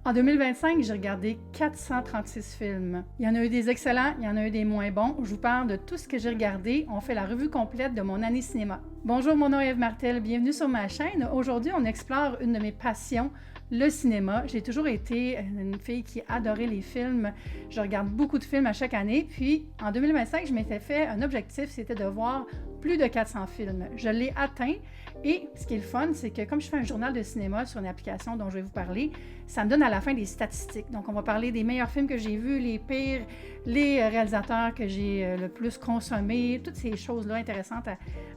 En 2025, j'ai regardé 436 films. Il y en a eu des excellents, il y en a eu des moins bons. Je vous parle de tout ce que j'ai regardé. On fait la revue complète de mon année cinéma. Bonjour, mon nom est Eve Martel, bienvenue sur ma chaîne. Aujourd'hui, on explore une de mes passions, le cinéma. J'ai toujours été une fille qui adorait les films. Je regarde beaucoup de films à chaque année. Puis, en 2025, je m'étais fait un objectif, c'était de voir plus de 400 films. Je l'ai atteint. Et ce qui est le fun, c'est que comme je fais un journal de cinéma sur une application dont je vais vous parler, ça me donne à la fin des statistiques. Donc, on va parler des meilleurs films que j'ai vus, les pires, les réalisateurs que j'ai le plus consommés, toutes ces choses-là intéressantes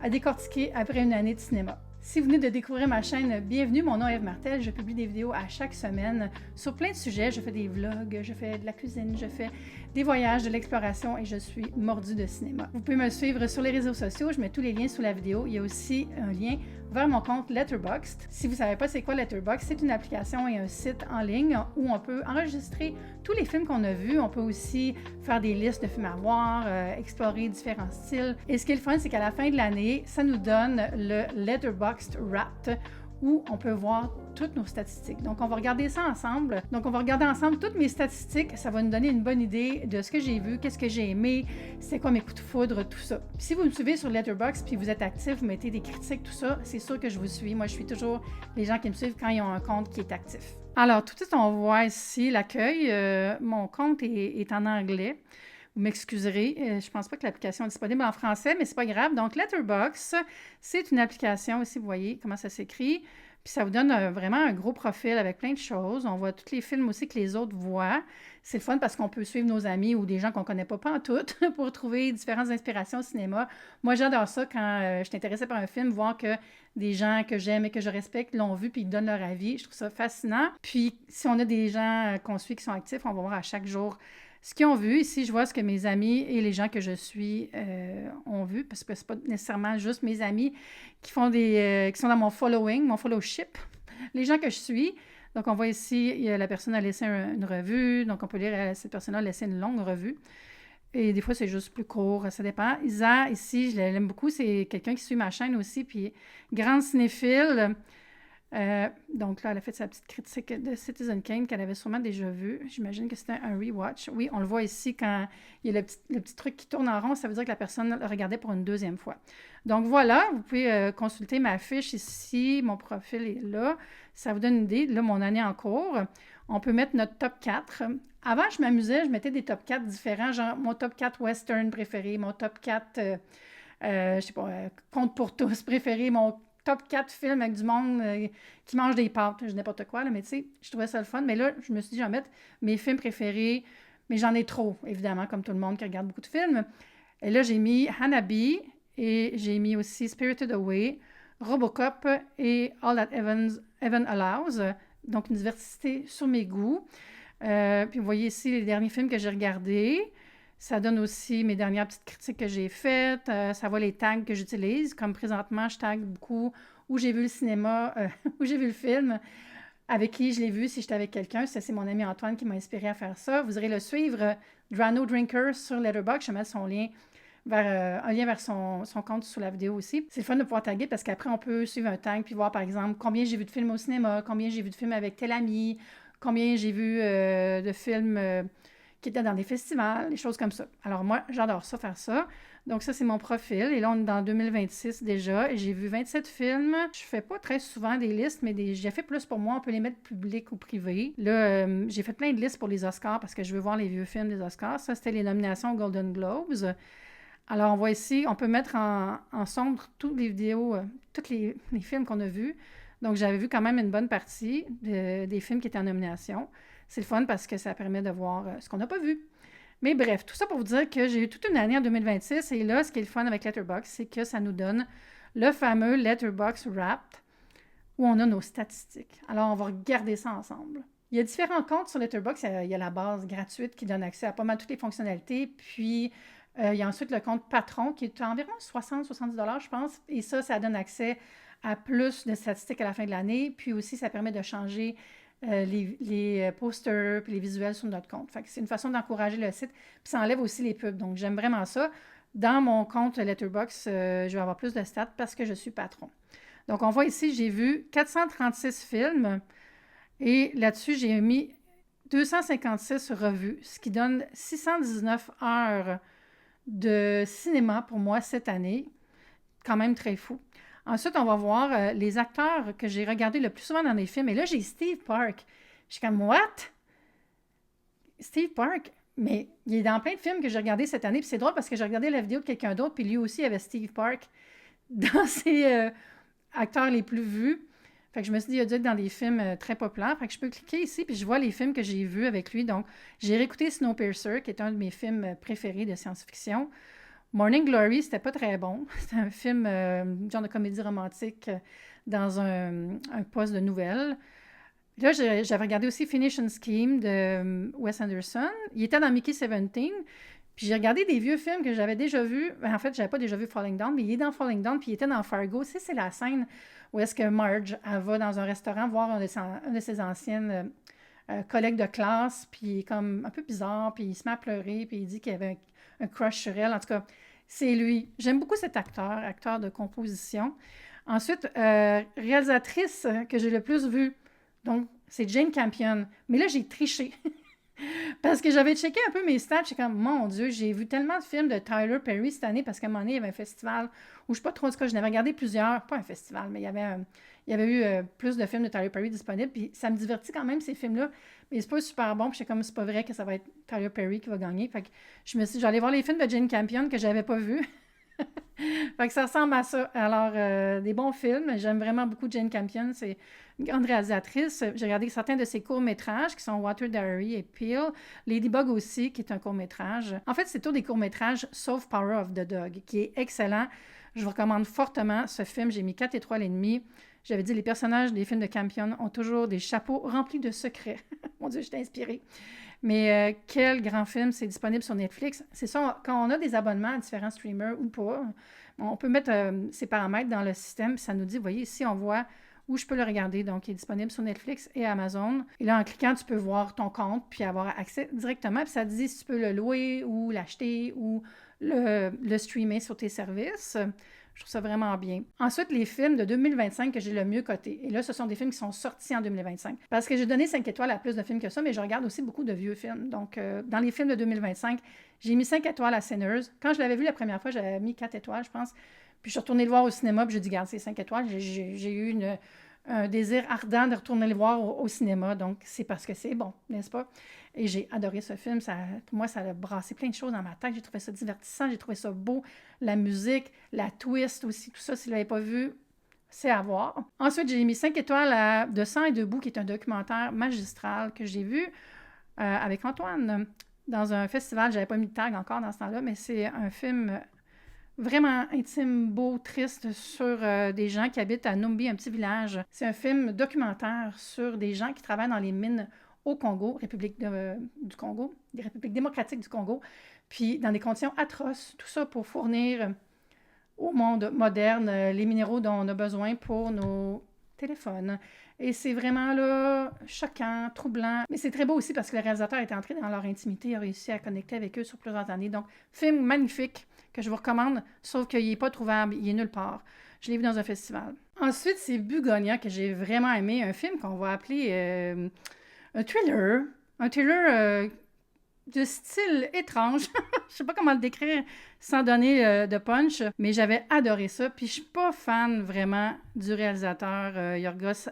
à décortiquer après une année de cinéma. Si vous venez de découvrir ma chaîne, bienvenue, mon nom est Eve Martel, je publie des vidéos à chaque semaine sur plein de sujets, je fais des vlogs, je fais de la cuisine, je fais des voyages, de l'exploration et je suis mordue de cinéma. Vous pouvez me suivre sur les réseaux sociaux, je mets tous les liens sous la vidéo, il y a aussi un lien vers mon compte Letterboxd. Si vous ne savez pas c'est quoi Letterboxd, c'est une application et un site en ligne où on peut enregistrer tous les films qu'on a vus, on peut aussi faire des listes de films à voir, explorer différents styles. Et ce qui est le fun, c'est qu'à la fin de l'année, ça nous donne le Letterboxd Wrapped où on peut voir toutes nos statistiques. Donc, on va regarder ça ensemble. Donc, on va regarder ensemble toutes mes statistiques. Ça va nous donner une bonne idée de ce que j'ai vu, qu'est-ce que j'ai aimé, c'est quoi mes coups de foudre, tout ça. Puis, si vous me suivez sur Letterboxd puis vous êtes actif, vous mettez des critiques, tout ça, c'est sûr que je vous suis. Moi, je suis toujours les gens qui me suivent quand ils ont un compte qui est actif. Alors, tout de suite, on voit ici l'accueil. Mon compte est en anglais. Vous m'excuserez, je pense pas que l'application est disponible en français, mais c'est pas grave. Donc, Letterboxd, c'est une application, ici, vous voyez comment ça s'écrit. Puis ça vous donne vraiment un gros profil avec plein de choses. On voit tous les films aussi que les autres voient. C'est le fun parce qu'on peut suivre nos amis ou des gens qu'on ne connaît pas en tout pour trouver différentes inspirations au cinéma. Moi, j'adore ça quand je suis intéressée par un film, voir que des gens que j'aime et que je respecte l'ont vu puis ils donnent leur avis. Je trouve ça fascinant. Puis, si on a des gens qu'on suit qui sont actifs, on va voir à chaque jour ce qu'ils ont vu. Ici, je vois ce que mes amis et les gens que je suis ont vu, parce que ce n'est pas nécessairement juste mes amis qui font qui sont dans mon following, mon followship, les gens que je suis. Donc, on voit ici, la personne a laissé une revue, donc on peut lire, cette personne a laissé une longue revue. Et des fois, c'est juste plus court, ça dépend. Isa, ici, je l'aime beaucoup, c'est quelqu'un qui suit ma chaîne aussi, puis grande cinéphile. Donc là, elle a fait sa petite critique de Citizen Kane qu'elle avait sûrement déjà vue. J'imagine que c'était un rewatch. Oui, on le voit ici quand il y a le petit truc qui tourne en rond, ça veut dire que la personne le regardait pour une deuxième fois. Donc voilà, vous pouvez consulter ma fiche ici, mon profil est là. Ça vous donne une idée. Là, mon année en cours, on peut mettre notre top 4. Avant, je m'amusais, je mettais des top 4 différents, genre mon top 4 western préféré, mon top 4, je sais pas, conte pour tous préféré, mon top 4 films avec du monde qui mange des pâtes, je n'importe quoi, là, mais tu sais, je trouvais ça le fun. Mais là, je me suis dit, je vais mettre mes films préférés, mais j'en ai trop, évidemment, comme tout le monde qui regarde beaucoup de films. Et là, j'ai mis Hanabi et j'ai mis aussi Spirited Away, Robocop et All That Heaven Allows, donc une diversité sur mes goûts. Puis vous voyez ici les derniers films que j'ai regardés. Ça donne aussi mes dernières petites critiques que j'ai faites. Ça voit les tags que j'utilise. Comme présentement, je tag beaucoup où j'ai vu le cinéma, où j'ai vu le film, avec qui je l'ai vu, si j'étais avec quelqu'un. Ça, c'est mon ami Antoine qui m'a inspiré à faire ça. Vous irez le suivre, Drano Drinker, sur Letterboxd. Je vais mettre son lien un lien vers son compte sous la vidéo aussi. C'est le fun de pouvoir taguer parce qu'après, on peut suivre un tag puis voir, par exemple, combien j'ai vu de films au cinéma, combien j'ai vu de films avec tel ami, combien j'ai vu de films qui étaient dans des festivals, des choses comme ça. Alors moi, j'adore ça, faire ça. Donc ça, c'est mon profil. Et là, on est dans 2026 déjà. Et j'ai vu 27 films. Je fais pas très souvent des listes, mais j'ai fait plus pour moi. On peut les mettre publics ou privés. Là, j'ai fait plein de listes pour les Oscars parce que je veux voir les vieux films des Oscars. Ça, c'était les nominations aux Golden Globes. Alors, on voit ici, on peut mettre en sombre toutes les vidéos, tous les films qu'on a vus. Donc, j'avais vu quand même une bonne partie des films qui étaient en nomination. C'est le fun parce que ça permet de voir ce qu'on n'a pas vu. Mais bref, tout ça pour vous dire que j'ai eu toute une année en 2026 et là, ce qui est le fun avec Letterboxd, c'est que ça nous donne le fameux Letterboxd Wrapped où on a nos statistiques. Alors, on va regarder ça ensemble. Il y a différents comptes sur Letterboxd. Il y a la base gratuite qui donne accès à pas mal toutes les fonctionnalités. Puis, il y a ensuite le compte Patron qui est à environ 60-70 $, je pense. Et ça donne accès à plus de statistiques à la fin de l'année. Puis aussi, ça permet de changer les posters puis les visuels sur notre compte. Fait que c'est une façon d'encourager le site. Puis ça enlève aussi les pubs. Donc, j'aime vraiment ça. Dans mon compte Letterboxd, je vais avoir plus de stats parce que je suis patron. Donc, on voit ici, j'ai vu 436 films. Et là-dessus, j'ai mis 256 revues, ce qui donne 619 heures de cinéma pour moi cette année. Quand même très fou. Ensuite, on va voir les acteurs que j'ai regardés le plus souvent dans des films. Et là, j'ai Steve Park. Je suis comme, what? Steve Park? Mais il est dans plein de films que j'ai regardés cette année. Puis c'est drôle parce que j'ai regardé la vidéo de quelqu'un d'autre, puis lui aussi avait Steve Park dans ses acteurs les plus vus. Fait que je me suis dit, il a dû être dans des films très populaires. Fait que je peux cliquer ici, puis je vois les films que j'ai vus avec lui. Donc, j'ai réécouté Snowpiercer, qui est un de mes films préférés de science-fiction. Morning Glory, c'était pas très bon. C'était un film, genre de comédie romantique dans un poste de nouvelles. Là, j'avais regardé aussi Finishing Scheme de Wes Anderson. Il était dans Mickey 17. Puis j'ai regardé des vieux films que j'avais déjà vus. En fait, j'avais pas déjà vu Falling Down, mais il est dans Falling Down, puis il était dans Fargo. C'est la scène où est-ce que Marge, elle va dans un restaurant voir un de ses anciennes collègues de classe, puis il est comme un peu bizarre, puis il se met à pleurer, puis il dit qu'il y avait un crush sur elle. En tout cas, c'est lui. J'aime beaucoup cet acteur de composition. Ensuite, réalisatrice que j'ai le plus vue, donc c'est Jane Campion. Mais là, j'ai triché. Parce que j'avais checké un peu mes stats, j'étais comme, mon Dieu, j'ai vu tellement de films de Tyler Perry cette année parce qu'à un moment donné, il y avait un festival où je ne sais pas trop ce que je n'avais regardé plusieurs, pas un festival, mais il y avait eu plus de films de Tyler Perry disponibles, puis ça me divertit quand même ces films-là, mais c'est pas super bon, puis j'étais comme, c'est pas vrai que ça va être Tyler Perry qui va gagner, fait que je me suis dit, j'allais voir les films de Jane Campion que j'avais pas vus. Fait que ça ressemble à ça. Alors, des bons films. J'aime vraiment beaucoup Jane Campion. C'est une grande réalisatrice. J'ai regardé certains de ses courts-métrages qui sont Water Diary et Peel. Ladybug aussi, qui est un court-métrage. En fait, c'est tous des courts-métrages, sauf Power of the Dog, qui est excellent. Je vous recommande fortement ce film. J'ai mis 4 étoiles et demie. J'avais dit, les personnages des films de Campion ont toujours des chapeaux remplis de secrets. Mon Dieu, j'étais inspirée. Mais quel grand film, c'est disponible sur Netflix. C'est ça, quand on a des abonnements à différents streamers ou pas, on peut mettre ces paramètres dans le système, ça nous dit, vous voyez, ici, on voit où je peux le regarder. Donc, il est disponible sur Netflix et Amazon. Et là, en cliquant, tu peux voir ton compte puis avoir accès directement. Puis ça te dit si tu peux le louer ou l'acheter ou le streamer sur tes services. Je trouve ça vraiment bien. Ensuite, les films de 2025 que j'ai le mieux cotés. Et là, ce sont des films qui sont sortis en 2025. Parce que j'ai donné 5 étoiles à plus de films que ça, mais je regarde aussi beaucoup de vieux films. Donc, dans les films de 2025, j'ai mis 5 étoiles à Sinners. Quand je l'avais vu la première fois, j'avais mis 4 étoiles, je pense. Puis je suis retournée le voir au cinéma, puis j'ai dit, regarde, c'est 5 étoiles. J'ai eu un désir ardent de retourner le voir au cinéma. Donc, c'est parce que c'est bon, n'est-ce pas? Et j'ai adoré ce film. Pour moi, ça a brassé plein de choses dans ma tête. J'ai trouvé ça divertissant, j'ai trouvé ça beau. La musique, la twist aussi, tout ça, si vous ne l'avez pas vu, c'est à voir. Ensuite, j'ai mis 5 étoiles à De sang et debout, qui est un documentaire magistral que j'ai vu avec Antoine dans un festival. Je n'avais pas mis de tag encore dans ce temps-là, mais c'est un film vraiment intime, beau, triste sur des gens qui habitent à Numbi, un petit village. C'est un film documentaire sur des gens qui travaillent dans les mines au Congo, du Congo, des républiques démocratiques du Congo, puis dans des conditions atroces, tout ça pour fournir au monde moderne les minéraux dont on a besoin pour nos téléphones. Et c'est vraiment là choquant, troublant, mais c'est très beau aussi parce que le réalisateur est entré dans leur intimité, il a réussi à connecter avec eux sur plusieurs années. Donc, film magnifique que je vous recommande, sauf qu'il n'est pas trouvable, il est nulle part. Je l'ai vu dans un festival. Ensuite, c'est Bugonia que j'ai vraiment aimé, un film qu'on va appeler un thriller de style étrange. Je sais pas comment le décrire sans donner de punch, mais j'avais adoré ça. Puis je suis pas fan vraiment du réalisateur Yorgos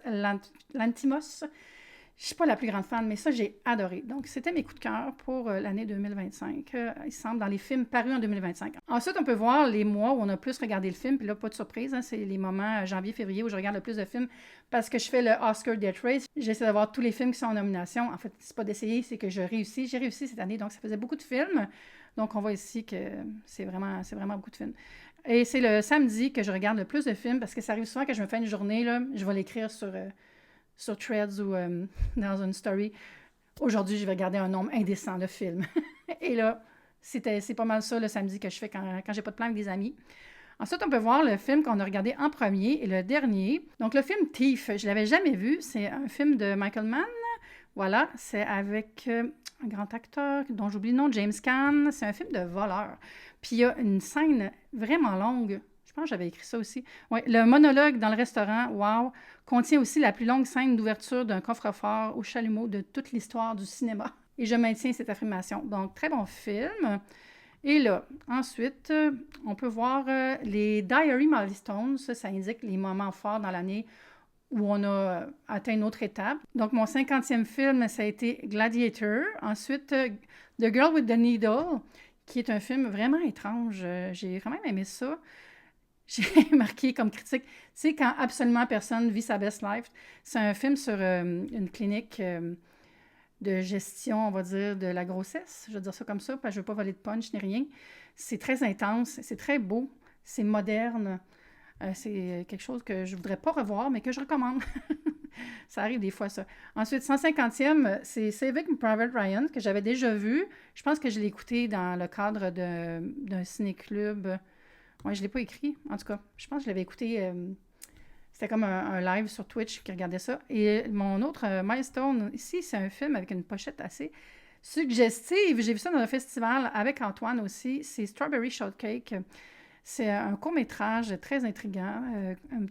Lanthimos. Je suis pas la plus grande fan, mais ça, j'ai adoré. Donc, c'était mes coups de cœur pour l'année 2025. Il semble dans les films parus en 2025. Ensuite, on peut voir les mois où on a plus regardé le film. Puis là, pas de surprise, hein, c'est les moments janvier-février où je regarde le plus de films parce que je fais le Oscar Death Race. J'essaie de voir tous les films qui sont en nomination. En fait, c'est pas d'essayer, c'est que je réussis. J'ai réussi cette année, donc ça faisait beaucoup de films. Donc, on voit ici que c'est vraiment beaucoup de films. Et c'est le samedi que je regarde le plus de films parce que ça arrive souvent que je me fais une journée, là, je vais l'écrire sur Threads ou dans une story. Aujourd'hui, je vais regarder un nombre indécent de films. Et là, c'est pas mal ça le samedi que je fais quand j'ai pas de plan avec des amis. Ensuite, on peut voir le film qu'on a regardé en premier et le dernier. Donc, le film Thief, je l'avais jamais vu. C'est un film de Michael Mann. Voilà, c'est avec un grand acteur dont j'oublie le nom, James Caan. C'est un film de voleur. Puis il y a une scène vraiment longue. Je pense que j'avais écrit ça aussi. Oui, le monologue dans le restaurant, wow, contient aussi la plus longue scène d'ouverture d'un coffre-fort au chalumeau de toute l'histoire du cinéma. Et je maintiens cette affirmation. Donc, très bon film. Et là, ensuite, on peut voir les Diary Milestones. Ça indique les moments forts dans l'année où on a atteint une autre étape. Donc, mon 50e film, ça a été Gladiator. Ensuite, The Girl with the Needle, qui est un film vraiment étrange. J'ai quand même aimé ça. J'ai marqué comme critique, c'est quand absolument personne vit sa best life. C'est un film sur une clinique de gestion, on va dire, de la grossesse. Je vais dire ça comme ça, parce que je ne veux pas voler de punch ni rien. C'est très intense, c'est très beau, c'est moderne. C'est quelque chose que je ne voudrais pas revoir, mais que je recommande. Ça arrive des fois, ça. Ensuite, 150e, c'est Saving Private Ryan, que j'avais déjà vu. Je pense que je l'ai écouté dans le cadre d'un ciné-club. Oui, je ne l'ai pas écrit, en tout cas. Je pense que je l'avais écouté. C'était comme un live sur Twitch qui regardait ça. Et mon autre milestone, ici, c'est un film avec une pochette assez suggestive. J'ai vu ça dans un festival avec Antoine aussi. C'est Strawberry Shortcake. C'est un court-métrage très intriguant,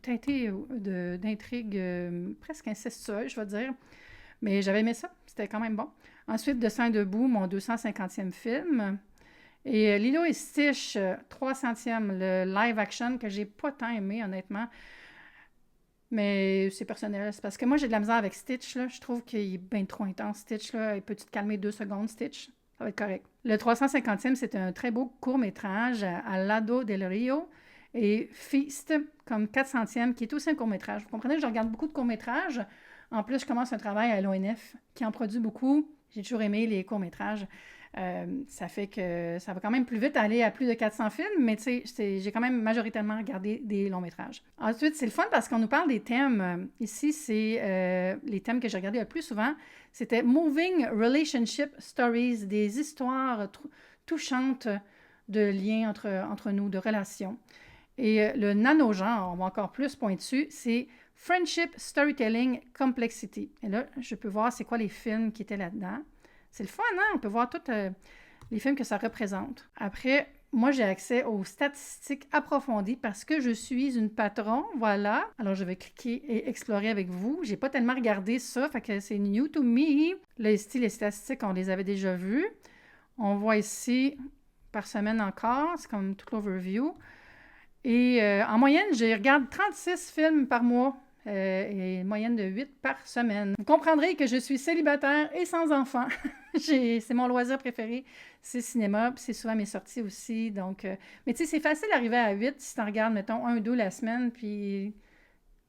teinté d'intrigue presque incestueuse, je vais dire. Mais j'avais aimé ça, c'était quand même bon. Ensuite, Dessin debout, mon 250e film. Et Lilo et Stitch, 300e, le live-action que j'ai pas tant aimé, honnêtement. Mais c'est personnel. C'est parce que moi, j'ai de la misère avec Stitch, là. Je trouve qu'il est bien trop intense, Stitch, là. Et peux-tu te calmer 2 secondes, Stitch? Ça va être correct. Le 350e, c'est un très beau court-métrage à Lado del Rio et Feast comme 400e, qui est aussi un court-métrage. Vous comprenez, je regarde beaucoup de courts-métrages. En plus, je commence un travail à l'ONF qui en produit beaucoup. J'ai toujours aimé les courts-métrages. Ça fait que ça va quand même plus vite aller à plus de 400 films, mais tu sais, j'ai quand même majoritairement regardé des longs-métrages. Ensuite, c'est le fun parce qu'on nous parle des thèmes. Ici, c'est les thèmes que j'ai regardés le plus souvent. C'était Moving Relationship Stories, des histoires touchantes de liens entre nous, de relations. Et le nano-genre, on va encore plus pointu, c'est Friendship Storytelling Complexity. Et là, je peux voir c'est quoi les films qui étaient là-dedans. C'est le fun, hein? On peut voir tous les films que ça représente. Après, moi, j'ai accès aux statistiques approfondies parce que je suis une patron, voilà. Alors, je vais cliquer et explorer avec vous. J'ai pas tellement regardé ça, fait que c'est new to me. Là, ici, les statistiques, on les avait déjà vues. On voit ici, par semaine encore, c'est comme tout l'overview. Et en moyenne, je regarde 36 films par mois. Et une moyenne de 8 par semaine. Vous comprendrez que je suis célibataire et sans enfant. C'est mon loisir préféré, c'est le cinéma, puis c'est souvent mes sorties aussi. Donc, mais tu sais, c'est facile d'arriver à 8 si tu en regardes, mettons, 1, 2 la semaine, puis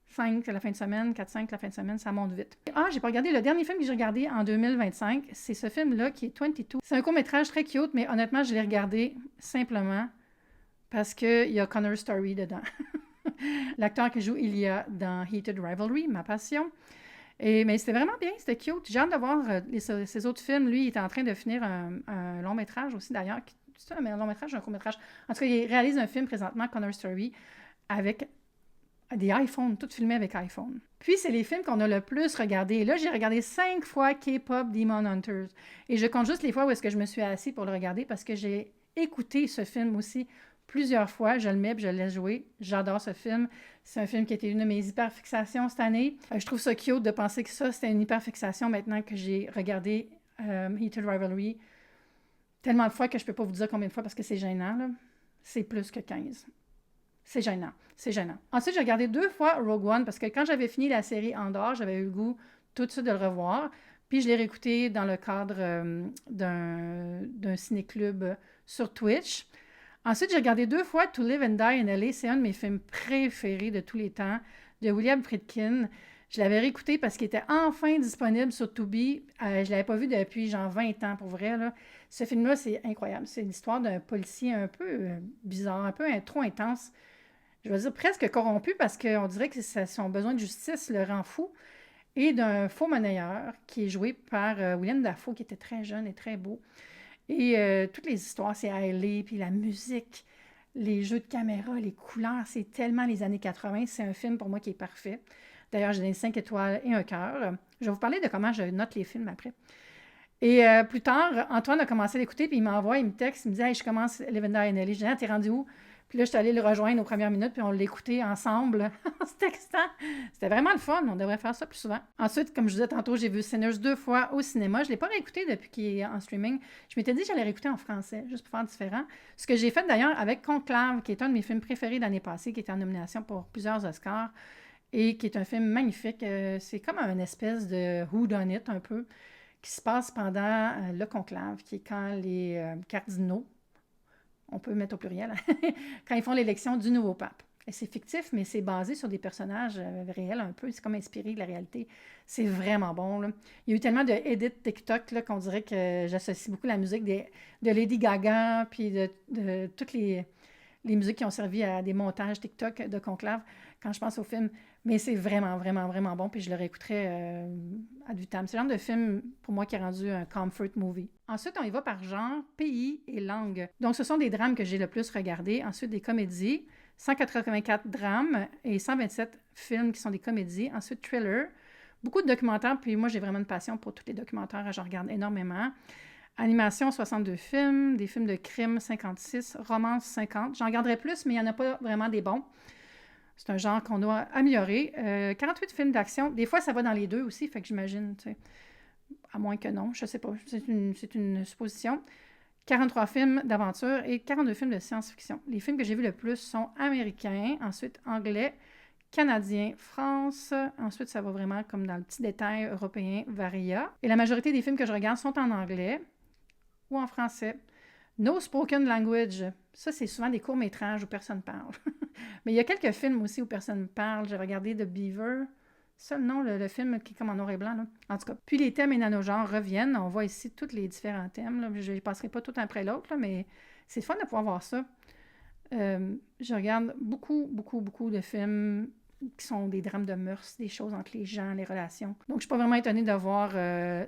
5 la fin de semaine, 4, 5 la fin de semaine, ça monte vite. Ah, j'ai pas regardé, le dernier film que j'ai regardé en 2025, c'est ce film-là qui est 22. C'est un court-métrage très cute, mais honnêtement, je l'ai regardé simplement parce qu'il y a Connor Story dedans. L'acteur qui joue Ilya dans Heated Rivalry, ma passion. Mais c'était vraiment bien, c'était cute. J'ai hâte de voir ses autres films. Lui, il était en train de finir un long métrage aussi, d'ailleurs. C'est un long métrage ou un court métrage? En tout cas, il réalise un film présentement, Connor Story, avec des iPhones, tout filmé avec iPhone. Puis, c'est les films qu'on a le plus regardés. Et là, j'ai regardé 5 fois K-Pop Demon Hunters. Et je compte juste les fois où est-ce que je me suis assise pour le regarder parce que j'ai écouté ce film aussi plusieurs fois, je le mets et je le laisse jouer. J'adore ce film. C'est un film qui a été une de mes hyperfixations cette année. Je trouve ça cute de penser que ça, c'était une hyperfixation maintenant que j'ai regardé Heated Rivalry tellement de fois que je ne peux pas vous dire combien de fois parce que c'est gênant, là. C'est plus que 15. C'est gênant. C'est gênant. Ensuite, j'ai regardé 2 fois Rogue One parce que quand j'avais fini la série Andor, j'avais eu le goût tout de suite de le revoir. Puis je l'ai réécouté dans le cadre d'un ciné-club sur Twitch. Ensuite, j'ai regardé 2 fois To Live and Die in LA. C'est un de mes films préférés de tous les temps, de William Friedkin. Je l'avais réécouté parce qu'il était enfin disponible sur Tubi. Je ne l'avais pas vu depuis genre 20 ans, pour vrai, là. Ce film-là, c'est incroyable. C'est l'histoire d'un policier un peu bizarre, un peu trop intense. Je vais dire presque corrompu parce qu'on dirait que son besoin de justice le rend fou. Et d'un faux monnayeur qui est joué par William Dafoe, qui était très jeune et très beau. Et toutes les histoires, c'est à LA, puis la musique, les jeux de caméra, les couleurs, c'est tellement les années 80. C'est un film pour moi qui est parfait. D'ailleurs, j'ai donné 5 étoiles et un cœur. Je vais vous parler de comment je note les films après. Et plus tard, Antoine a commencé à l'écouter, puis il m'envoie, il me texte, il me dit « Hey, je commence Live and Die in LA. » Je dis « Ah, t'es rendu où? » Puis là, je suis allée le rejoindre aux premières minutes, puis on l'écoutait ensemble en se textant. C'était vraiment le fun. On devrait faire ça plus souvent. Ensuite, comme je disais tantôt, j'ai vu Sinners 2 fois au cinéma. Je ne l'ai pas réécouté depuis qu'il est en streaming. Je m'étais dit que j'allais réécouter en français, juste pour faire différent. Ce que j'ai fait d'ailleurs avec Conclave, qui est un de mes films préférés de l'année passée, qui était en nomination pour plusieurs Oscars, et qui est un film magnifique. C'est comme une espèce de whodunit un peu, qui se passe pendant le conclave, qui est quand les cardinaux, on peut mettre au pluriel, quand ils font l'élection du nouveau pape. Et c'est fictif, mais c'est basé sur des personnages réels un peu. C'est comme inspiré de la réalité. C'est vraiment bon, là. Il y a eu tellement de edits TikTok là, qu'on dirait que j'associe beaucoup la musique de Lady Gaga, puis de toutes les musiques qui ont servi à des montages TikTok de conclave quand je pense au film. Mais c'est vraiment, vraiment, vraiment bon, puis je le réécouterai ad vitam. C'est le genre de film, pour moi, qui est rendu un comfort movie. Ensuite, on y va par genre, pays et langue. Donc, ce sont des drames que j'ai le plus regardés. Ensuite, des comédies, 184 drames et 127 films qui sont des comédies. Ensuite, thriller, beaucoup de documentaires, puis moi, j'ai vraiment une passion pour tous les documentaires, je regarde énormément. Animation, 62 films, des films de crime, 56, romance, 50. J'en regarderai plus, mais il n'y en a pas vraiment des bons. C'est un genre qu'on doit améliorer. 48 films d'action. Des fois, ça va dans les deux aussi, fait que j'imagine, tu sais, à moins que non, je ne sais pas. C'est une supposition. 43 films d'aventure et 42 films de science-fiction. Les films que j'ai vus le plus sont américains, ensuite anglais, canadien, France. Ensuite, ça va vraiment comme dans le petit détail européen, varia. Et la majorité des films que je regarde sont en anglais ou en français. No spoken language. Ça, c'est souvent des courts-métrages où personne parle. Mais il y a quelques films aussi où personne parle. J'ai regardé The Beaver. Ça, le nom, le film qui est comme en noir et blanc, là. En tout cas. Puis les thèmes et nanogenres reviennent. On voit ici tous les différents thèmes, là. Je ne les passerai pas tout après l'autre, là, mais c'est fun de pouvoir voir ça. Je regarde beaucoup, beaucoup, beaucoup de films qui sont des drames de mœurs, des choses entre les gens, les relations. Donc, je ne suis pas vraiment étonnée de voir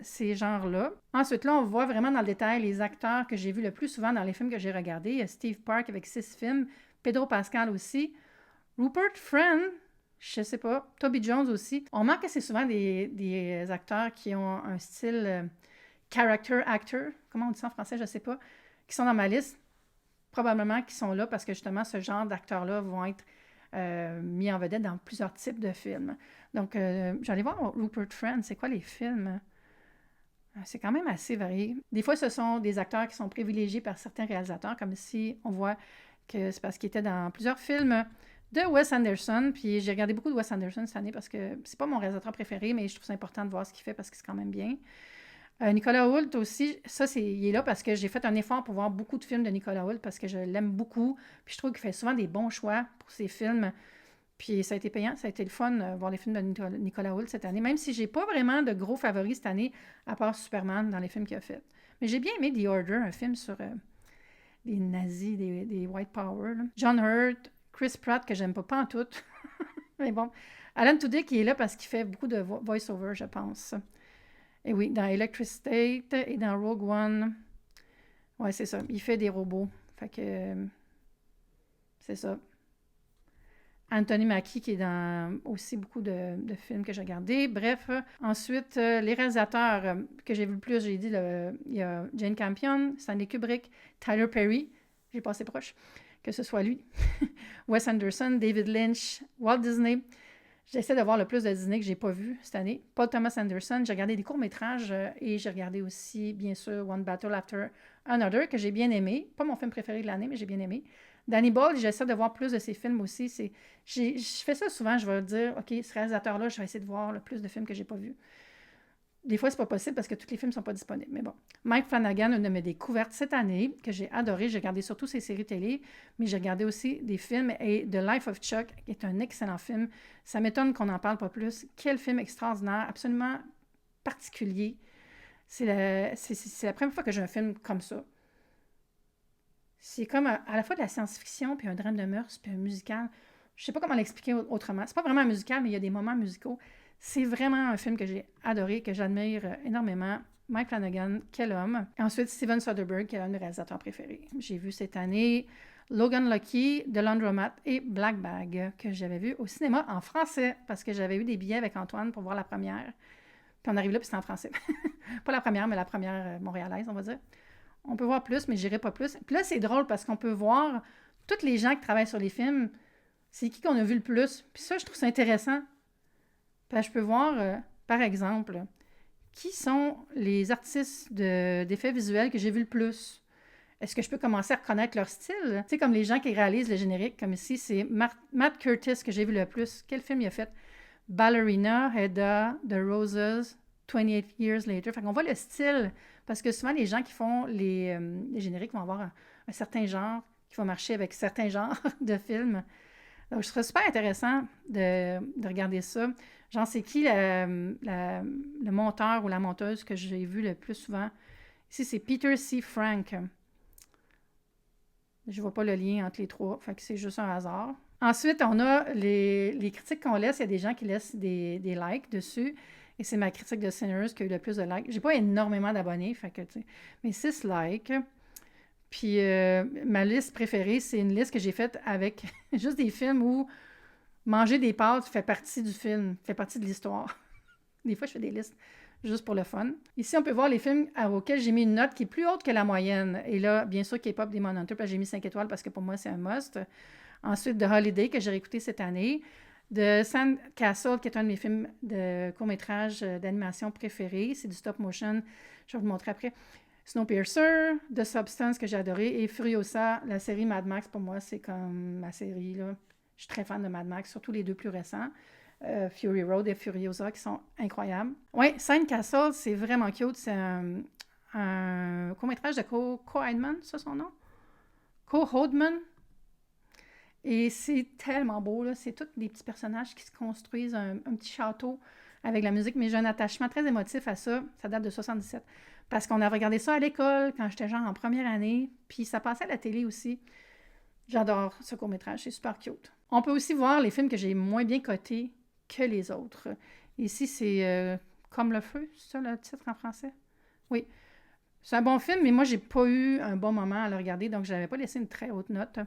ces genres-là. Ensuite, là, on voit vraiment dans le détail les acteurs que j'ai vus le plus souvent dans les films que j'ai regardés. Il y a Steve Park avec 6 films, Pedro Pascal aussi, Rupert Friend, je sais pas, Toby Jones aussi. On remarque que c'est souvent des acteurs qui ont un style character actor, comment on dit ça en français, je sais pas, qui sont dans ma liste. Probablement qui sont là parce que justement, ce genre d'acteurs-là vont être mis en vedette dans plusieurs types de films. Donc, j'allais voir Rupert Friend, c'est quoi les films? C'est quand même assez varié. Des fois, ce sont des acteurs qui sont privilégiés par certains réalisateurs, comme ici, on voit que c'est parce qu'il était dans plusieurs films de Wes Anderson, puis j'ai regardé beaucoup de Wes Anderson cette année parce que c'est pas mon réalisateur préféré, mais je trouve ça important de voir ce qu'il fait parce que c'est quand même bien. Nicolas Hoult aussi, ça, il est là parce que j'ai fait un effort pour voir beaucoup de films de Nicolas Hoult parce que je l'aime beaucoup, puis je trouve qu'il fait souvent des bons choix pour ses films, puis ça a été payant, ça a été le fun de voir les films de Nicolas Hoult cette année, même si j'ai pas vraiment de gros favoris cette année, à part Superman dans les films qu'il a fait. Mais j'ai bien aimé The Order, un film sur des nazis, des White Power, là. John Hurt, Chris Pratt, que j'aime pas en tout, mais bon. Alan Tudyk, qui est là parce qu'il fait beaucoup de voice-over, je pense. Et oui, dans Electric State et dans Rogue One, ouais, c'est ça, il fait des robots. Fait que, c'est ça. Anthony Mackie, qui est dans aussi beaucoup de films que j'ai regardés. Bref, ensuite, les réalisateurs que j'ai vu le plus, j'ai dit, il y a Jane Campion, Stanley Kubrick, Tyler Perry, j'ai passé proche, que ce soit lui, Wes Anderson, David Lynch, Walt Disney. J'essaie de voir le plus de Disney que je n'ai pas vu cette année. Paul Thomas Anderson, j'ai regardé des courts-métrages et j'ai regardé aussi, bien sûr, One Battle After Another, que j'ai bien aimé. Pas mon film préféré de l'année, mais j'ai bien aimé. Danny Boyle, j'essaie de voir plus de ses films aussi. Je fais ça souvent, je vais dire, OK, ce réalisateur-là, je vais essayer de voir le plus de films que je n'ai pas vus. Des fois, c'est pas possible parce que tous les films ne sont pas disponibles. Mais bon. Mike Flanagan, une de mes découvertes cette année, que j'ai adoré. J'ai regardé surtout ses séries télé, mais j'ai regardé aussi des films. Et The Life of Chuck est un excellent film. Ça m'étonne qu'on n'en parle pas plus. Quel film extraordinaire, absolument particulier. C'est la première fois que j'ai un film comme ça. C'est comme à la fois de la science-fiction, puis un drame de mœurs, puis un musical. Je sais pas comment l'expliquer autrement. C'est pas vraiment un musical, mais il y a des moments musicaux. C'est vraiment un film que j'ai adoré, que j'admire énormément. Mike Flanagan, quel homme. Et ensuite, Steven Soderbergh, qui est un de mes réalisateurs préférés. J'ai vu cette année Logan Lucky, The Laundromat et Black Bag, que j'avais vu au cinéma en français, parce que j'avais eu des billets avec Antoine pour voir la première. Puis on arrive là, puis c'était en français. Pas la première, mais la première montréalaise, on va dire. On peut voir plus, mais j'irai pas plus. Puis là, c'est drôle parce qu'on peut voir tous les gens qui travaillent sur les films, c'est qui qu'on a vu le plus. Puis ça, je trouve ça intéressant. Puis je peux voir, par exemple, qui sont les artistes d'effets visuels que j'ai vu le plus. Est-ce que je peux commencer à reconnaître leur style? Tu sais, comme les gens qui réalisent le générique, comme ici, c'est Matt Curtis que j'ai vu le plus. Quel film il a fait? Ballerina, Hedda, The Roses, 28 Years Later. Fait qu'on voit le style, parce que souvent, les gens qui font les génériques vont avoir un certain genre, qui va marcher avec certains genres de films. Donc, je trouve super intéressant de regarder ça. Genre, c'est qui le monteur ou la monteuse que j'ai vu le plus souvent? Ici, c'est Peter C. Frank. Je ne vois pas le lien entre les trois, fait que c'est juste un hasard. Ensuite, on a les critiques qu'on laisse. Il y a des gens qui laissent des likes dessus. Et c'est ma critique de Sinners qui a eu le plus de likes. J'ai pas énormément d'abonnés, fait que, tu sais, mais 6 likes. Puis ma liste préférée, c'est une liste que j'ai faite avec juste des films où manger des pâtes fait partie du film, fait partie de l'histoire. Des fois, je fais des listes juste pour le fun. Ici, on peut voir les films auxquels j'ai mis une note qui est plus haute que la moyenne. Et là, bien sûr, K-pop, Demon Hunter, j'ai mis 5 étoiles parce que pour moi, c'est un must. Ensuite, The Holiday, que j'ai réécouté cette année. The Sandcastle, qui est un de mes films de court-métrage d'animation préférés. C'est du stop-motion. Je vais vous le montrer après. Snowpiercer, The Substance, que j'ai adoré. Et Furiosa, la série Mad Max, pour moi, c'est comme ma série, là. Je suis très fan de Mad Max, surtout les deux plus récents. Fury Road et Furiosa, qui sont incroyables. Oui, Sandcastle, c'est vraiment cute. C'est un court-métrage de Co Heidman, c'est son nom? Co Hodman. Et c'est tellement beau, là. C'est tous des petits personnages qui se construisent un petit château avec la musique. Mais j'ai un attachement très émotif à ça. Ça date de 77. Parce qu'on a regardé ça à l'école quand j'étais genre en première année. Puis ça passait à la télé aussi. J'adore ce court-métrage. C'est super cute. On peut aussi voir les films que j'ai moins bien cotés que les autres. Ici, c'est Comme le feu, c'est ça le titre en français? Oui. C'est un bon film, mais moi, j'ai pas eu un bon moment à le regarder, donc je n'avais pas laissé une très haute note.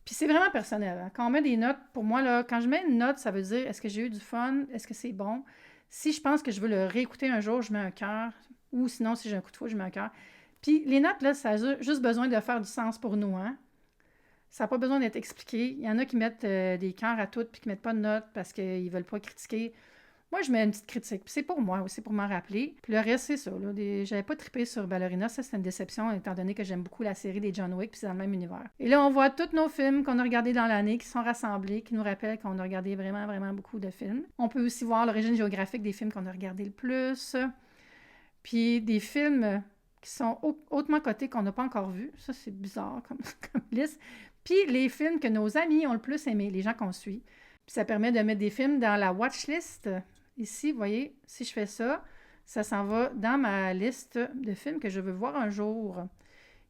Puis c'est vraiment personnel. Hein. Quand on met des notes, pour moi, là, quand je mets une note, ça veut dire est-ce que j'ai eu du fun? Est-ce que c'est bon? Si je pense que je veux le réécouter un jour, je mets un cœur. Ou sinon, si j'ai un coup de fouet, je mets un cœur. Puis les notes, là, ça a juste besoin de faire du sens pour nous, hein? Ça n'a pas besoin d'être expliqué. Il y en a qui mettent des cœurs à toutes puis qui ne mettent pas de notes parce qu'ils ne veulent pas critiquer. Moi, je mets une petite critique. Puis c'est pour moi aussi, pour m'en rappeler. Puis le reste, c'est ça. J'avais pas trippé sur Ballerina. Ça, c'est une déception, étant donné que j'aime beaucoup la série des John Wick, puis c'est dans le même univers. Et là, on voit tous nos films qu'on a regardés dans l'année, qui sont rassemblés, qui nous rappellent qu'on a regardé vraiment, vraiment beaucoup de films. On peut aussi voir l'origine géographique des films qu'on a regardés le plus. Puis des films qui sont hautement cotés qu'on n'a pas encore vus. Ça, c'est bizarre comme liste. Puis les films que nos amis ont le plus aimés, les gens qu'on suit. Puis ça permet de mettre des films dans la watchlist. Ici, vous voyez, si je fais ça, ça s'en va dans ma liste de films que je veux voir un jour,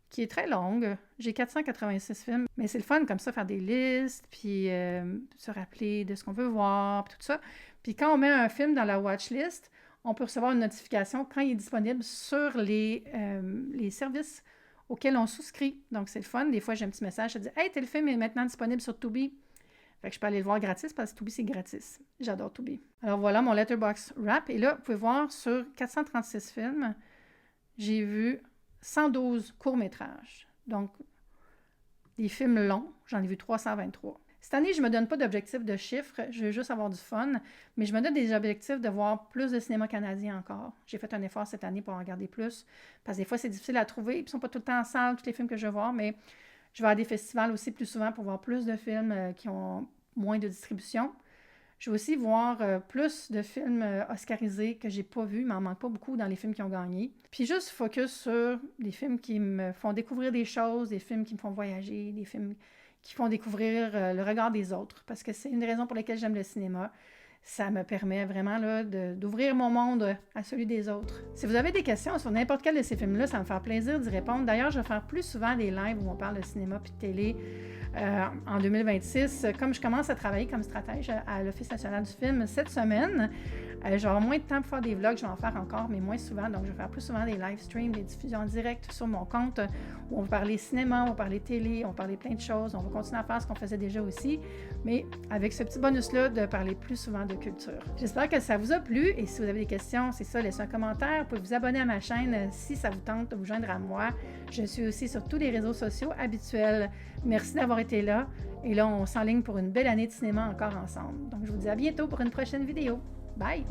qui est très longue. J'ai 486 films, mais c'est le fun comme ça, faire des listes, puis se rappeler de ce qu'on veut voir, puis tout ça. Puis quand on met un film dans la watchlist, on peut recevoir une notification quand il est disponible sur les services auxquels on souscrit. Donc, c'est le fun. Des fois, j'ai un petit message, je dis « Hey, tel film est maintenant disponible sur Tubi. » Fait que je peux aller le voir gratis parce que Tubi, c'est gratis. J'adore Tubi. Alors voilà mon Letterboxd Wrap. Et là, vous pouvez voir sur 436 films, j'ai vu 112 courts-métrages. Donc, des films longs. J'en ai vu 323. Cette année, je ne me donne pas d'objectif de chiffres. Je veux juste avoir du fun. Mais je me donne des objectifs de voir plus de cinéma canadien encore. J'ai fait un effort cette année pour en regarder plus. Parce que des fois, c'est difficile à trouver. Ils ne sont pas tout le temps en salle, tous les films que je veux voir. Mais je vais à des festivals aussi plus souvent pour voir plus de films qui ont moins de distribution. Je vais aussi voir plus de films oscarisés que j'ai pas vus, mais il m'en manque pas beaucoup dans les films qui ont gagné. Puis juste focus sur des films qui me font découvrir des choses, des films qui me font voyager, des films qui font découvrir le regard des autres, parce que c'est une des raisons pour lesquelles j'aime le cinéma. Ça me permet vraiment là, d'ouvrir mon monde à celui des autres. Si vous avez des questions sur n'importe quel de ces films-là, ça va me faire plaisir d'y répondre. D'ailleurs, je vais faire plus souvent des lives où on parle de cinéma puis de télé en 2026. Comme je commence à travailler comme stratège à l'Office national du film cette semaine, Je vais avoir moins de temps pour faire des vlogs, je vais en faire encore, mais moins souvent. Donc, je vais faire plus souvent des live streams, des diffusions en direct sur mon compte où on va parler cinéma, on va parler télé, on va parler plein de choses. On va continuer à faire ce qu'on faisait déjà aussi, mais avec ce petit bonus-là de parler plus souvent de culture. J'espère que ça vous a plu et si vous avez des questions, c'est ça, laissez un commentaire. Vous pouvez vous abonner à ma chaîne si ça vous tente de vous joindre à moi. Je suis aussi sur tous les réseaux sociaux habituels. Merci d'avoir été là. Et là, on s'enligne pour une belle année de cinéma encore ensemble. Donc, je vous dis à bientôt pour une prochaine vidéo. Bye!